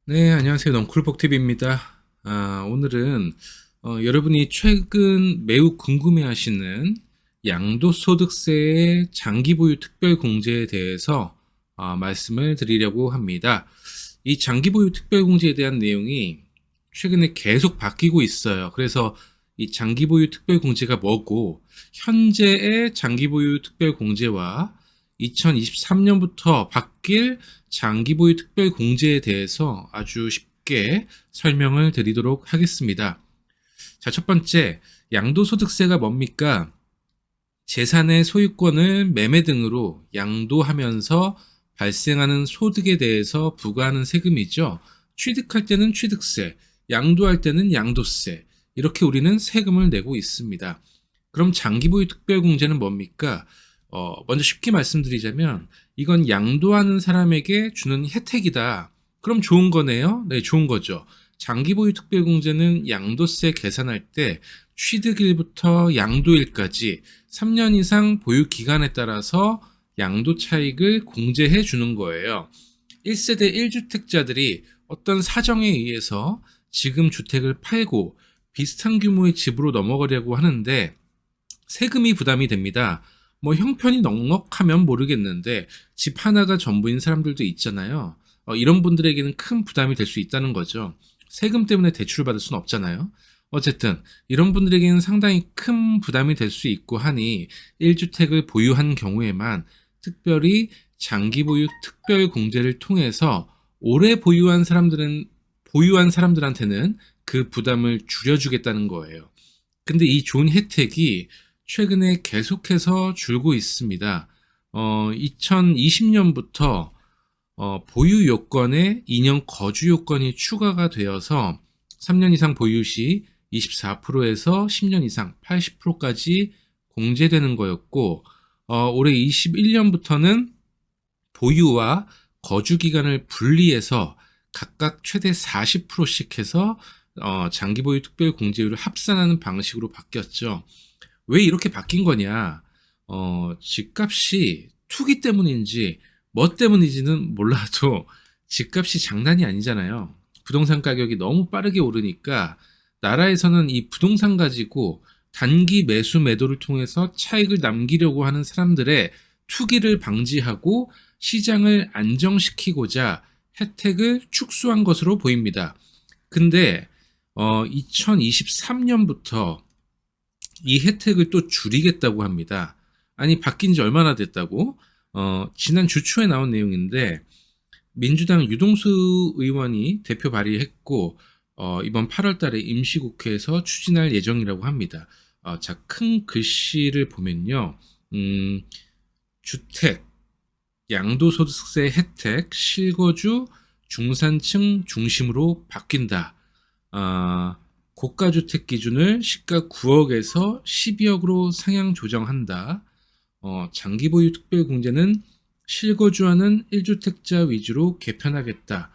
네, 안녕하세요. 넝쿨복TV입니다. 오늘은 여러분이 최근 매우 궁금해하시는 양도소득세의 장기보유 특별공제에 대해서 말씀을 드리려고 합니다. 이 장기보유 특별공제에 대한 내용이 최근에 계속 바뀌고 있어요. 그래서 이 장기보유 특별공제가 뭐고, 현재의 장기보유 특별공제와 2023년부터 바뀔 장기보유 특별공제에 대해서 아주 쉽게 설명을 드리도록 하겠습니다. 자, 첫 번째, 양도소득세가 뭡니까? 재산의 소유권을 매매 등으로 양도하면서 발생하는 소득에 대해서 부과하는 세금이죠. 취득할 때는 취득세, 양도할 때는 양도세, 이렇게 우리는 세금을 내고 있습니다. 그럼 장기보유 특별공제는 뭡니까? 먼저 쉽게 말씀드리자면 이건 양도하는 사람에게 주는 혜택이다. 그럼 좋은 거네요? 네, 좋은 거죠. 장기보유 특별공제는 양도세 계산할 때 취득일부터 양도일까지 3년 이상 보유 기간에 따라서 양도 차익을 공제해 주는 거예요. 1세대 1주택자들이 어떤 사정에 의해서 지금 주택을 팔고 비슷한 규모의 집으로 넘어가려고 하는데 세금이 부담이 됩니다. 뭐 형편이 넉넉하면 모르겠는데 집 하나가 전부인 사람들도 있잖아요. 이런 분들에게는 큰 부담이 될 수 있다는 거죠. 세금 때문에 대출을 받을 수는 없잖아요. 어쨌든 이런 분들에게는 상당히 큰 부담이 될 수 있고 하니 1주택을 보유한 경우에만 특별히 장기 보유 특별 공제를 통해서 오래 보유한 사람들한테는 그 부담을 줄여주겠다는 거예요. 근데 이 좋은 혜택이 최근에 계속해서 줄고 있습니다. 2020년부터 보유 요건에 2년 거주 요건이 추가가 되어서 3년 이상 보유 시 24%에서 10년 이상 80%까지 공제되는 거였고, 올해 21년부터는 보유와 거주 기간을 분리해서 각각 최대 40%씩 해서 장기 보유 특별 공제율을 합산하는 방식으로 바뀌었죠. 왜 이렇게 바뀐 거냐? 집값이 투기 때문인지 뭐 때문인지는 몰라도 집값이 장난이 아니잖아요. 부동산 가격이 너무 빠르게 오르니까 나라에서는 이 부동산 가지고 단기 매수 매도를 통해서 차익을 남기려고 하는 사람들의 투기를 방지하고 시장을 안정시키고자 혜택을 축소한 것으로 보입니다. 근데 2023년부터 이 혜택을 또 줄이겠다고 합니다. 아니, 바뀐 지 얼마나 됐다고? 지난 주 초에 나온 내용인데, 민주당 유동수 의원이 대표 발의했고, 이번 8월 달에 임시국회에서 추진할 예정이라고 합니다. 자, 큰 글씨를 보면요. 주택, 양도소득세 혜택, 실거주, 중산층 중심으로 바뀐다. 고가주택 기준을 시가 9억에서 12억으로 상향 조정한다. 장기보유 특별공제는 실거주하는 1주택자 위주로 개편하겠다.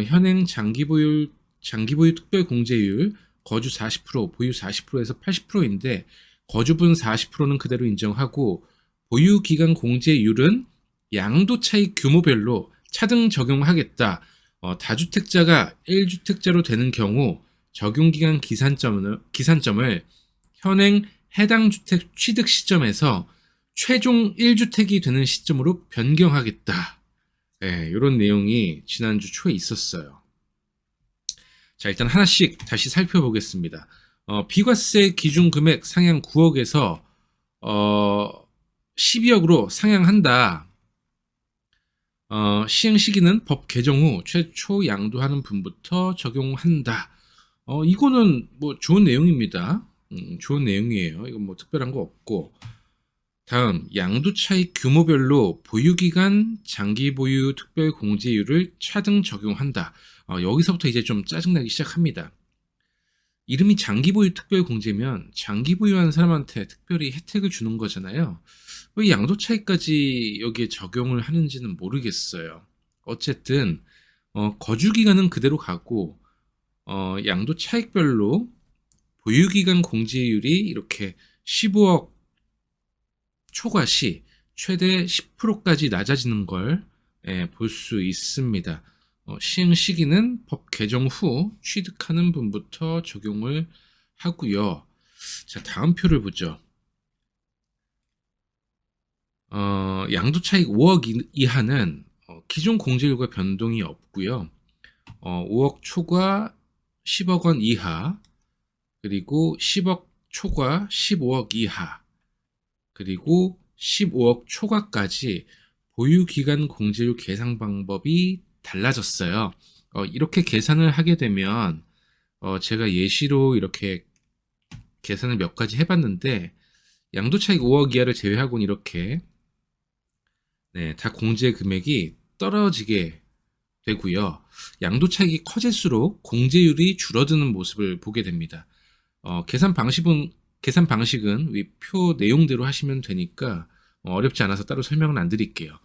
현행 장기보유 특별공제율 거주 40%, 보유 40%에서 80%인데 거주분 40%는 그대로 인정하고 보유기간 공제율은 양도 차익 규모별로 차등 적용하겠다. 다주택자가 1주택자로 되는 경우 적용기간 기산점을 현행 해당 주택 취득 시점에서 최종 1주택이 되는 시점으로 변경하겠다. 네, 이런 내용이 지난주 초에 있었어요. 자, 일단 하나씩 다시 살펴보겠습니다. 비과세 기준 금액 상향 9억에서 12억으로 상향한다. 시행 시기는 법 개정 후 최초 양도하는 분부터 적용한다. 이거는 뭐 좋은 내용입니다. 좋은 내용이에요. 이건 뭐 특별한 거 없고. 다음, 양도 차익 규모별로 보유기간 장기 보유 특별 공제율을 차등 적용한다. 여기서부터 이제 좀 짜증나기 시작합니다. 이름이 장기 보유 특별 공제면 장기 보유한 사람한테 특별히 혜택을 주는 거잖아요. 왜 양도 차익까지 여기에 적용을 하는지는 모르겠어요. 어쨌든 거주 기간은 그대로 가고 양도 차익별로 보유 기간 공제율이 이렇게 15억 초과 시 최대 10%까지 낮아지는 걸 볼 수 있습니다. 시행 시기는 법 개정 후 취득하는 분부터 적용을 하고요. 자, 다음 표를 보죠. 양도 차익 5억 이하는 기존 공제율과 변동이 없고요. 5억 초과 10억 원 이하, 그리고 10억 초과 15억 이하, 그리고 15억 초과까지 보유기간 공제율 계산 방법이 달라졌어요. 이렇게 계산을 하게 되면 제가 예시로 이렇게 계산을 몇 가지 해봤는데 양도 차익 5억 이하를 제외하고는 이렇게 다 공제 금액이 떨어지게 되고요. 양도 차익이 커질수록 공제율이 줄어드는 모습을 보게 됩니다. 계산 방식은 위 표 내용대로 하시면 되니까 어렵지 않아서 따로 설명은 안 드릴게요.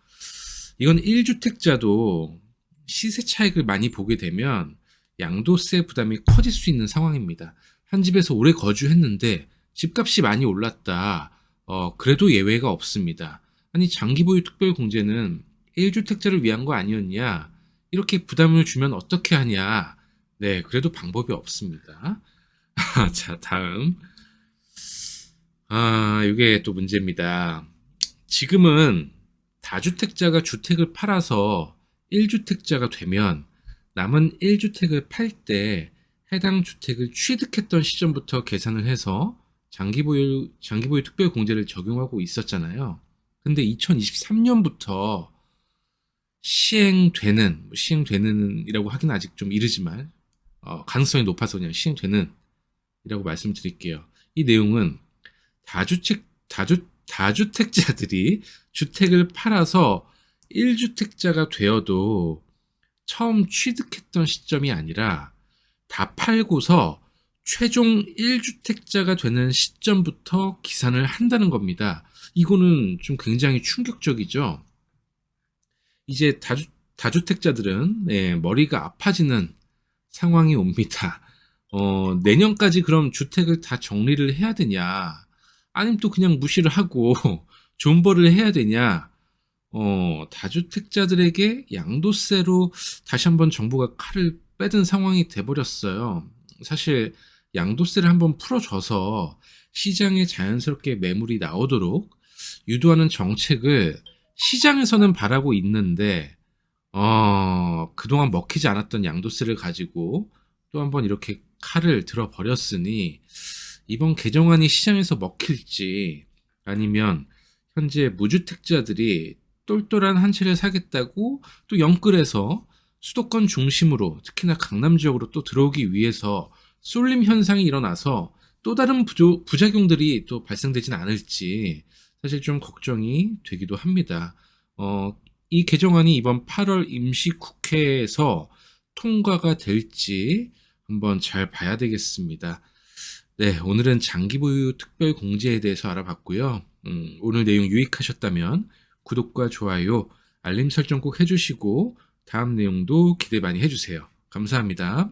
이건 1주택자도 시세 차익을 많이 보게 되면 양도세 부담이 커질 수 있는 상황입니다. 한 집에서 오래 거주했는데 집값이 많이 올랐다. 그래도 예외가 없습니다. 아니, 장기보유 특별공제는 1주택자를 위한 거 아니었냐? 이렇게 부담을 주면 어떻게 하냐? 네, 그래도 방법이 없습니다. 자, 다음. 이게 또 문제입니다. 지금은 다주택자가 주택을 팔아서 1주택자가 되면 남은 1주택을 팔 때 해당 주택을 취득했던 시점부터 계산을 해서 장기보유 특별공제를 적용하고 있었잖아요. 근데 2023년부터 시행되는이라고 하기는 아직 좀 이르지만 가능성이 높아서 그냥 시행되는 이라고 말씀드릴게요. 이 내용은 다주택자들이 주택을 팔아서 1주택자가 되어도 처음 취득했던 시점이 아니라 다 팔고서 최종 1주택자가 되는 시점부터 기산을 한다는 겁니다. 이거는 좀 굉장히 충격적이죠. 이제 다주택자들은 머리가 아파지는 상황이 옵니다. 내년까지 그럼 주택을 다 정리를 해야 되냐? 아니면 또 그냥 무시를 하고 존버를 해야 되냐? 다주택자들에게 양도세로 다시 한번 정부가 칼을 빼든 상황이 돼버렸어요. 사실 양도세를 한번 풀어줘서 시장에 자연스럽게 매물이 나오도록 유도하는 정책을 시장에서는 바라고 있는데 그동안 먹히지 않았던 양도세를 가지고 또 한번 이렇게 칼을 들어버렸으니 이번 개정안이 시장에서 먹힐지 아니면 현재 무주택자들이 똘똘한 한 채를 사겠다고 또 영끌해서 수도권 중심으로 특히나 강남 지역으로 또 들어오기 위해서 쏠림 현상이 일어나서 또 다른 부작용들이 또 발생되진 않을지 사실 좀 걱정이 되기도 합니다. 이 개정안이 이번 8월 임시국회에서 통과가 될지 한번 잘 봐야 되겠습니다. 네, 오늘은 장기보유 특별공제에 대해서 알아봤고요. 오늘 내용 유익하셨다면 구독과 좋아요, 알림 설정 꼭 해주시고 다음 내용도 기대 많이 해주세요. 감사합니다.